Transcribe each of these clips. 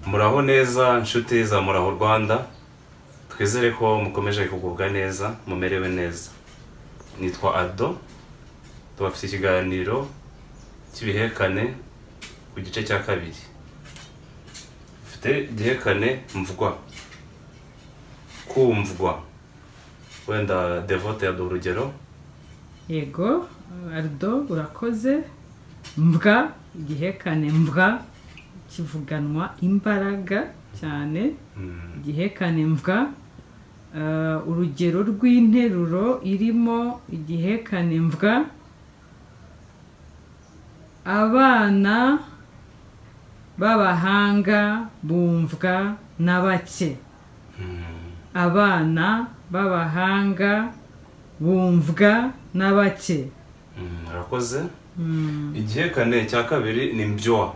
Muraho neza nshuti za Muraho Rwanda, twizere ko mukomeje kugubwa neza, mumerewe neza. Nitwa Aldo, tubafite ikiganiro cy'ibihekane ku gice cya kabiri. Mfite igihekane mvugwa, kumvwa. Wenda Devote yaduha urugero. Yego, Aldo urakoze. Mvwa, igihekane mvwa kivuganwa imbaraga cyane. Igihekane mvwa, urugero rw'interuro irimo igihekane mvwa. Abana b'abahanga bumvwa na bake. Abana b'abahanga bumvwa na bake. Murakoze. Igihekane cya kabiri ni mbywa.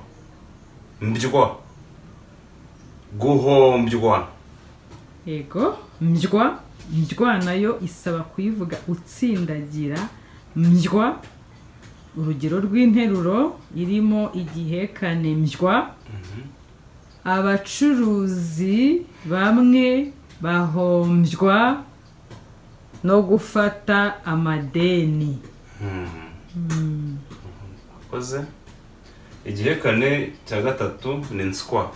Mbywa, guhombywa. Yego, mbywa. Mbywa nayo isaba kuyivuga utsindagira. Mbywa, urugero rw'interuro irimo igihekane mbywa. Abacuruzi bamwe bahombywa no gufata amadeni. Murakoze. Igihekane cya gatatu ni nswa.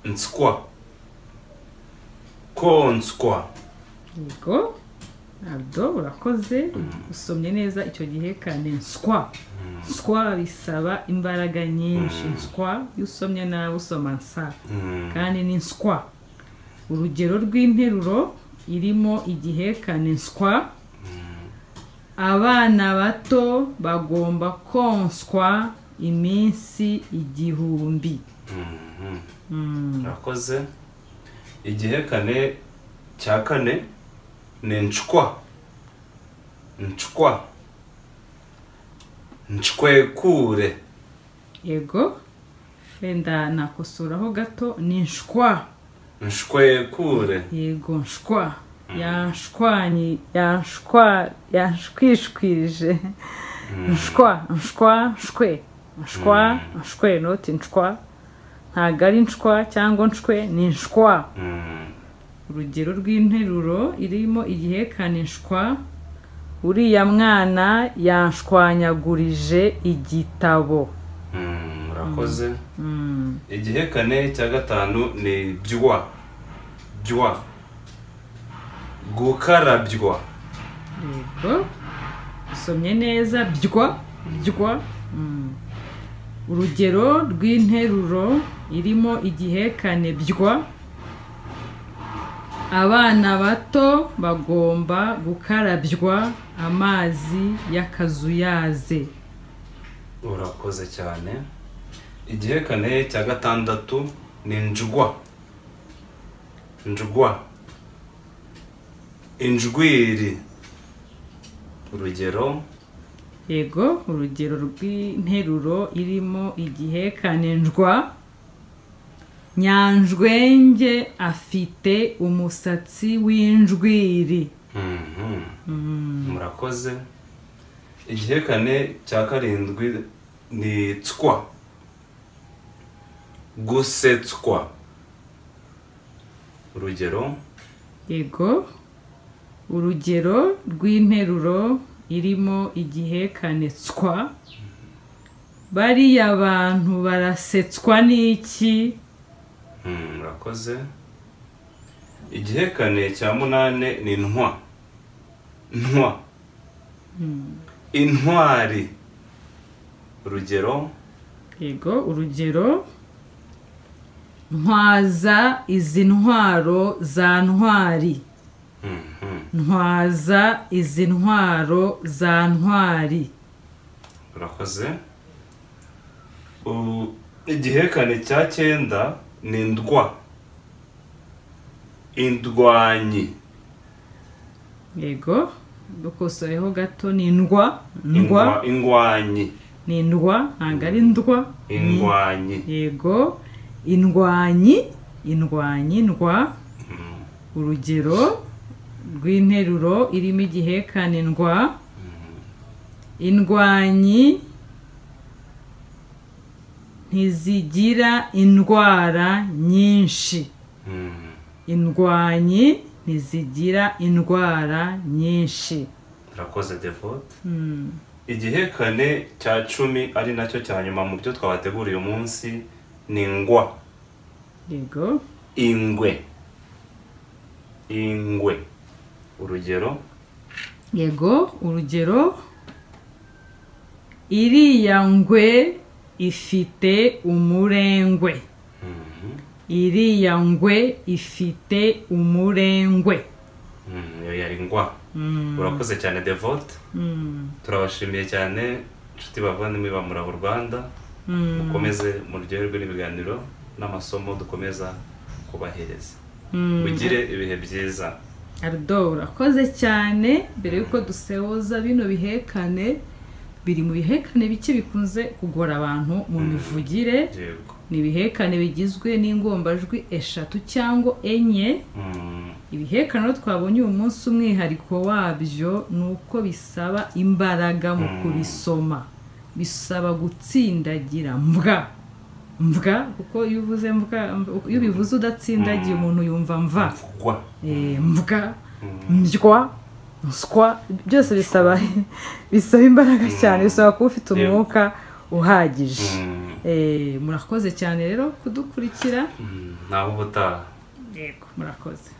Nswa, konswa. Yego, Aldo urakoze. Usomye neza icyo gihekane nswa. Nswa bisaba imbaraga nyinshi. Nswa iyo usomye nawe usoma nsa, kandi ni nswa. Urugero rw'interuro irimo igihekane nswa. Abana bato bagomba konswa iminsi 1000. Murakoze. Igihekane cya kane ni ncwa. Ncwa, ncwekure. Yego, wenda nakosuraho gato, ni nshwa. Nshwekure. Yego, nshwa. Yanshwanyi, yanshwishwirije. Nshwa, nshwa, nshwe. Nshwa, nshwe, noti nshwa. Ntago ari nshwa cyangwa nshwe, ni nshwa. Urugero rw'interuro irimo igihekane nshwa. Uriya mwana yanshwanyagurije igitabo. Murakoze. Igihekane cya gatanu ni bywa. Bywa, gukarabywa. Yego, usomye neza. Bywa, bywa. Urugero rw'interuro irimo igihekane bywa. Abana bato bagomba gukarabywa amazi y'akazuyaze. Urakoze cyane. Igihekane cya gatandatu ni njugwa. Njugwa, injwiri. Urugero. Yego, urugero rw'interuro irimo igihekane njwa. Nyanjwenge afite umusatsi w'injwiri. Murakoze. Igihekane cya karindwi ni tswa. Gusetswa. Urugero. Yego, urugero rw'interuro irimo igihekane tswa. Bariya bantu barasetswa n'iki? Murakoze. Igihekane cya munane ni ntwa. Ntwa, intwari. Urugero. Yego, urugero. Ntwaza izi ntwaro za ntwari. Ntwaza izi ntwaro za ntwari. Urakoze. Igihekane cya cyenda ni ndwa. Indwanyi. Yego, dukosoreho gato, ni ndwa. Ingwanyi. Ni ndwa, ntabwo ari ndwa. Ingwanyi. Yego, indwanyi. Indwanyi, ndwa. Urugero rw'interuro irimo igihekane ndwa. Indwanyi ntizigira indwara nyinshi. Indwanyi ntizigira indwara nyinshi. Urakoze Devote. Igihekane cya 10 ari nacyo cya nyuma mu byo twabateguriye umunsi ni ngwa. Yego. Ingwe. Ingwe. Urugero. Yego, urugero. Iriya ngwe ifite umurengwe. Iriya ngwe ifite umurengwe. Iyo yari ngwa. Urakoze cyane Devote. Turabashimiye cyane inshuti bavandimwe ba Muraho Rwanda. Mukomeze muryoherwe n'ibiganiro n'amasomo dukomeza kubahereza. Mugire ibihe byiza. Ardo, urakoze cyane. Mbere yuko dusehoza bino bihekane, biri mu bihekane bike bikunze kugora abantu mu mivugire. Ni ibihekane bigizwe n'ingombajwi 3 cyangwa 4. Ibihekane twabonye uyu munsi umwihariko wabyo nuko bisaba imbaraga mu kubisoma. Bisaba gutsindagira mvwa. Mvwa kuko iyo uvuze mvwa, iyo bivuze udatsindagiye umuntu yumva mva. Mvwa, mbywa, nswa, byose bisaba imbaraga cyane, bisaba kuba ufite umwuka uhagije. Murakoze cyane rero kudukurikira. Naho ubutaha. Yego, murakoze.